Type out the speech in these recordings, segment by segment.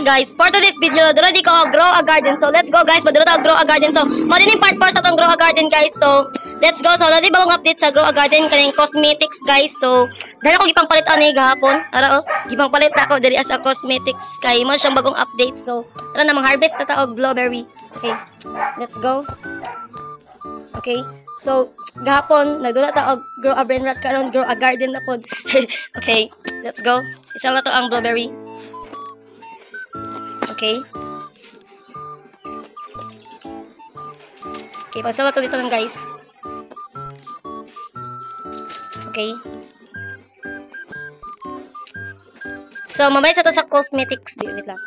Okay guys, for today's video, duro di ko grow a garden. So let's go guys, maduro ta grow a garden. So mo din part 4 sa tong grow a garden guys. So let's go. So dali bagong update sa grow a garden kaning cosmetics guys. So dali ko gipang palit ani gahapon. Ara gipang palit ako diri as a cosmetics kay mo siyang bagong update. So ara na mang-harvest na ta og blueberry. Okay. Let's go. Okay. So gahapon nagdula ta og grow a brain rot karon grow a garden na pod. Okay. Let's go. Isa na to ang blueberry. Okay. Okay, pasala to dito lang guys. Okay. So, mamaya sa to sa cosmetics. Wait lang.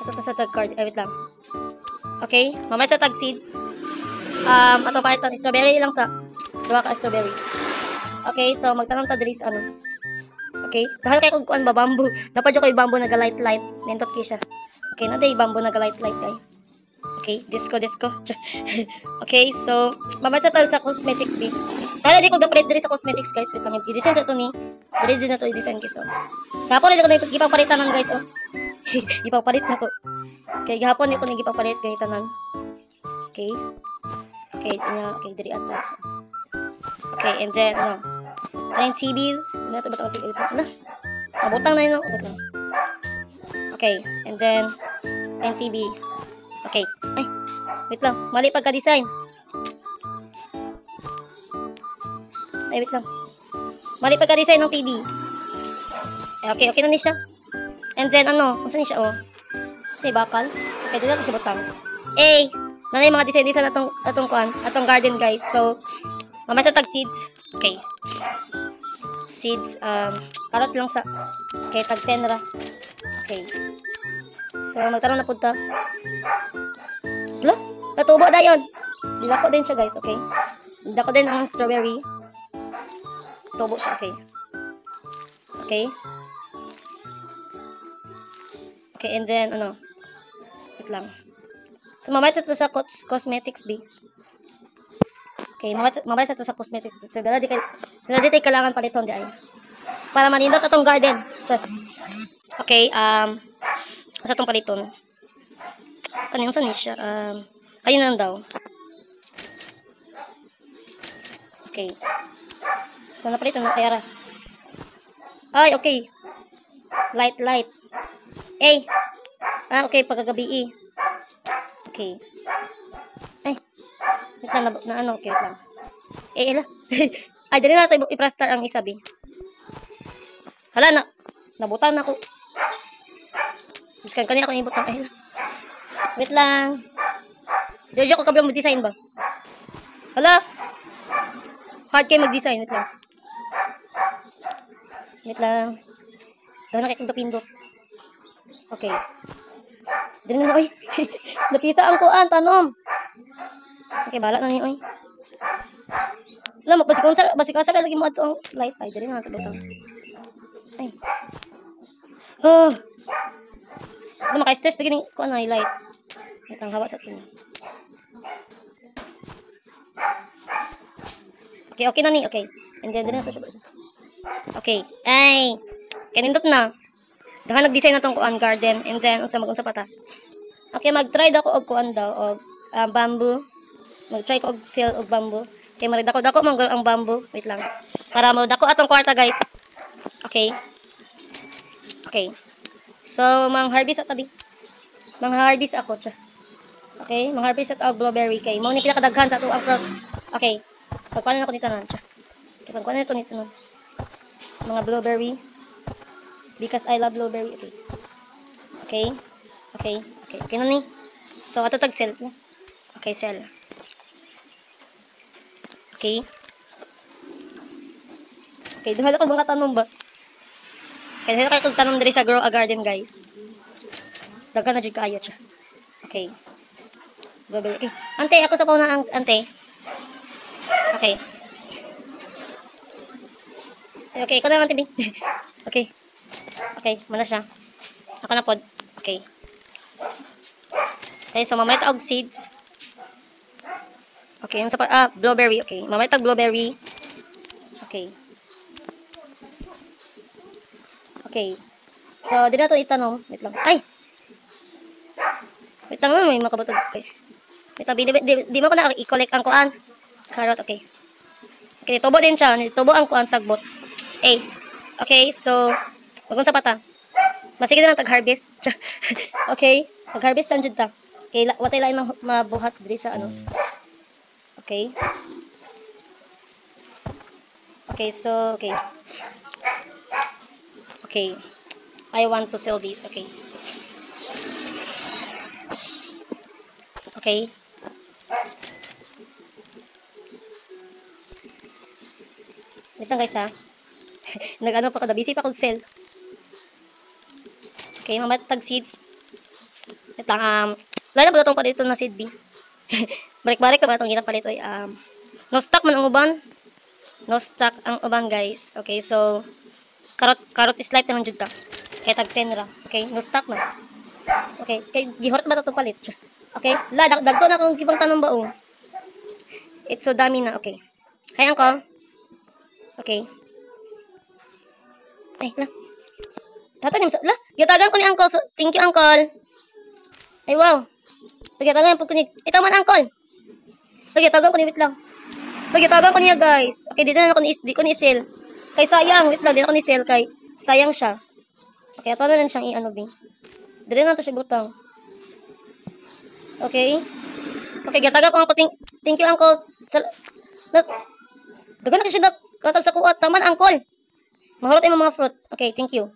Ito to sa tag card. Wait lang. Okay. Mamaya sa tag seed. Ato pa ito. Strawberry lang sa. Duwa ka strawberry. Okay. So, magtanong ta diri sa ano. Okay, dahil kay kung kuan ba bamboo. Dapat jo koy bamboo naga-light light. Nindot kay siya. Okay, na day bamboo naga-light light kay. Okay, disco. Okay, so mamaya sa tag sa cosmetics bit. Dahil di ko ga-print diri sa cosmetics guys. Wait lang, i-design sa to ni. Diri din na to i-design guys. Gahapon ito ko gipapalitan nang guys oh. Gipapalit na to. Okay, gahapon ito ni gipapalit kay tanan. Okay. Okay, nya okay diri atras. Okay, and then no. Trying TVs. Ano ito ba ito? Ano? Nabutang na yun. Okay. And then, trying TV. Okay. Ay. Wait lang. Mali pagka-design. Ay, wait lang. Mali pagka-design ng TV. Okay. Okay na niya siya. And then, ano? Kung saan niya siya? Oh. Kasi bakal. Okay, doon natin siya butang. Eh. Nanay mga design-design atong garden guys. So, mamaya sa tag seeds. Okay. Seeds, karot lang sa okay, tag 10 ra. Okay. So, magtanong na punta. Hala? Natubo na yun. Dilako din siya guys, okay? Dilako din ang strawberry. Tubo siya, okay. Okay. Okay, and then, ano? Wait lang. So, mamaya ito sa cosmetics, B. Okay, mamaya ito sa cosmetics. So, dala di tayo kailangan paliton di ay. Para manindot atong garden. Okay, sa itong paliton. Kanina saan siya? Kanina lang daw. Okay. So, napaliton na kaya ra. Ay, okay. Light. Eh. Okay, pagkagabi. Okay. Ay. Wait lang, na ano, okay lang. Eh, ila. Ay, dali na tayo i-prastar ang isabi. Hala, nabutan na ako. Biskan kanina ako ibutang. Ay, wait lang. Dili ko kablang mag-design ba? Hala. Hard kayo mag-design. Wait lang. Dahil nakikita pindot. Okay. Dali na, oy. Napisa ang kuan, tanom. Okay, bala na niyo, oy. Alam mo, basi kasar lagi mo ato ang light. Ay, dali na natin butang. Ay. Oh. Ito, maka-stress na gining ko ano, light. Itang hawa sa ito. Okay na ni. Okay. And then, dali na ito siya. Okay. Ay. Kanindot na. Daka nag-design na itong kuan garden. And then, unsa mag-unsa pa ta. Okay, mag-try ako og kuan daw. Og bamboo. Mag-try ko og seal og bamboo. Okay, dako manggol ang bamboo. Wait lang. Para mo dako atong kwarta, guys. Okay. Okay. So, mang-harvest at tabi. Mang-harvest ako, tsa. Okay, mang-harvest at blueberry kay. Mao ni pinakadaghan sa ato ang fruit. Okay. Pagkuanan ako nito nan, tsa. Okay, pagkuanan ito nito nan. Mga blueberry. Because I love blueberry. Okay. Okay na ni. So, ato tag sell na. Okay, sell. Okay. Okay, duha ako bang tanom ba? Kasi kaya kung tanom diri sa grow a garden, guys. Daghan na jud kaayo siya. Okay. Blueberry. Okay. Ante, ako sa pauna ang ante. Okay. Okay, ikaw na ante. Okay. Okay, mana siya. Ako na pod. Okay. Okay, so mamaya ta og seeds. Okay, yung sa blueberry. Okay, mamaya tag blueberry. Okay. Okay. So, di na ito itanong. Wait lang. Ay! Wait lang, may makabutog. Okay. Wait lang, di mo ko na i-collect ang kuan. Carrot, okay. Okay, tubo din siya. Tubo ang kuan sagbot. A. Okay, so, wag sa pata. Masige na lang tag-harvest. Okay, tag-harvest lang dyan ta. Okay, watay lang mabuhat diri sa ano. Okay. Okay, so, okay. Okay. I want to sell these. Okay. Okay. Wait lang guys ha. Nag-ano pa ko, busy pa kong sell. Okay, mamatag seeds. Wait lang, lalo ba itong palito na seed B? Balik-balik ka ba itong ginang palito? No stock man ang uban. No stock ang uban guys. Okay, so, carrot is light naman dyan ka. Kaya tag 10 ra. Okay, no stock na. Okay, kay gihorot ba itong palit? Okay, dagto na akong gibang tanong ba oh. It's so dami na, okay. Hi uncle. Okay. Ay, yatagan ko ni uncle. Thank you, uncle. Ay, wow. Yatagan po ko ni... Ito man, uncle. Yatagan ko ni... Wait lang. Yatagan ko niya, guys. Okay, dito na ako ni sell. Kay sayang. Wait lang, dito ako ni sell. Kay sayang siya. Okay, ito na lang siyang i-ano, bing. Dito na ito siya butang. Okay. Okay, yatagan ko, uncle. Thank you, uncle. Dagan na kasi katag sa kuat. Taman, uncle. Mahulot yung mga fruit. Okay, thank you.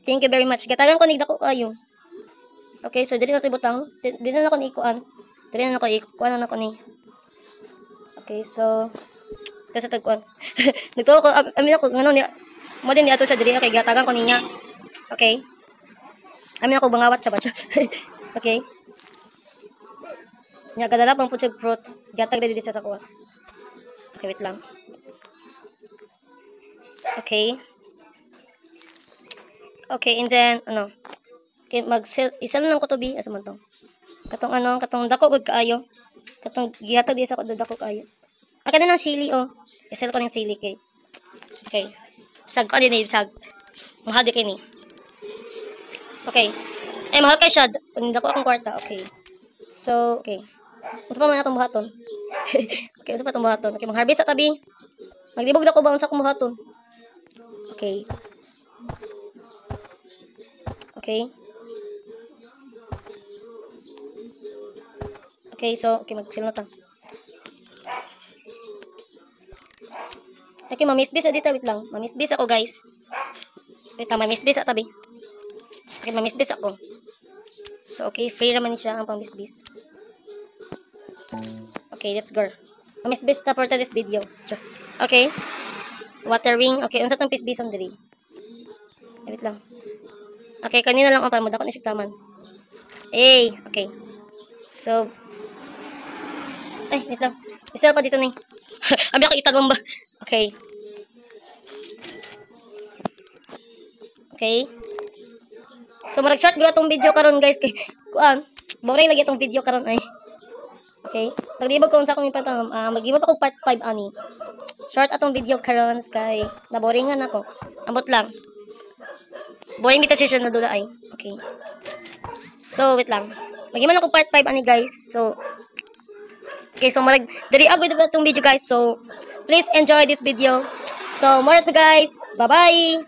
Thank you very much. Gatagan ko ni dako kayo. Okay, so dili na ito butang. Dili na ako ni ikuan. Dili na ako ikuan na ako ni. Okay, so ito sa tagkuan. Nagtuwa ko, amin ako, ano niya. Mo din niya ito siya dili. Okay, gatagan ko niya. Okay. Amin ako bangawat siya ba siya. Okay. Nya gadala pang putsig fruit. Gatag dili sa kuan. Okay, wait lang. Okay. Okay, and then, ano, okay, isal lang ko to bi, asa man to. Katong dako gud kaayo. Katong gihatag di sa ko dako kaayo. Akin na ng sili, oh. Isal ko ng sili kay. Okay. Sag ko din sag. Mahal di kay ni. Okay. Ay, mahal kay siya. Dako akong kwarta, okay. So, okay. Unsa pa man atong buhaton? Okay, unsa pa atong buhaton? Okay, mag-harvest sa tabi. Maglibog dako ba unsa akong buhaton? Okay. Okay. Okay, so, okay, mag-sell na ta. Okay, mamisbis dito, wait lang. Mamisbis ako, guys. Wait lang, mamisbis sa tabi. Okay, mamisbis ako. So, okay, free naman siya ang pamisbis. Okay, let's go. Mamisbis na for this video. Okay. Watering. Okay, unsa tong pisbisan diri? Wait lang. Okay, kanina lang ang para mo ni sigtaman. Hey, okay. So, ay, wait lang. Isa pa dito ni. Abi ako itagong ba? Okay. Okay. So, marag short gula tong video karon guys kay kuan. Boring lagi tong video karon ay. Okay. Naglibog ko unsa akong ipatanong. Maglibog ako part 5 ani. Short atong video karon kay naboringan ako. Ambot lang. Boring dito siya na dula ay. Okay. So, wait lang. Magiman ako part 5 ani guys. So, okay, so marag diri agad ba itong video guys. So, please enjoy this video. So, more to guys. Bye-bye.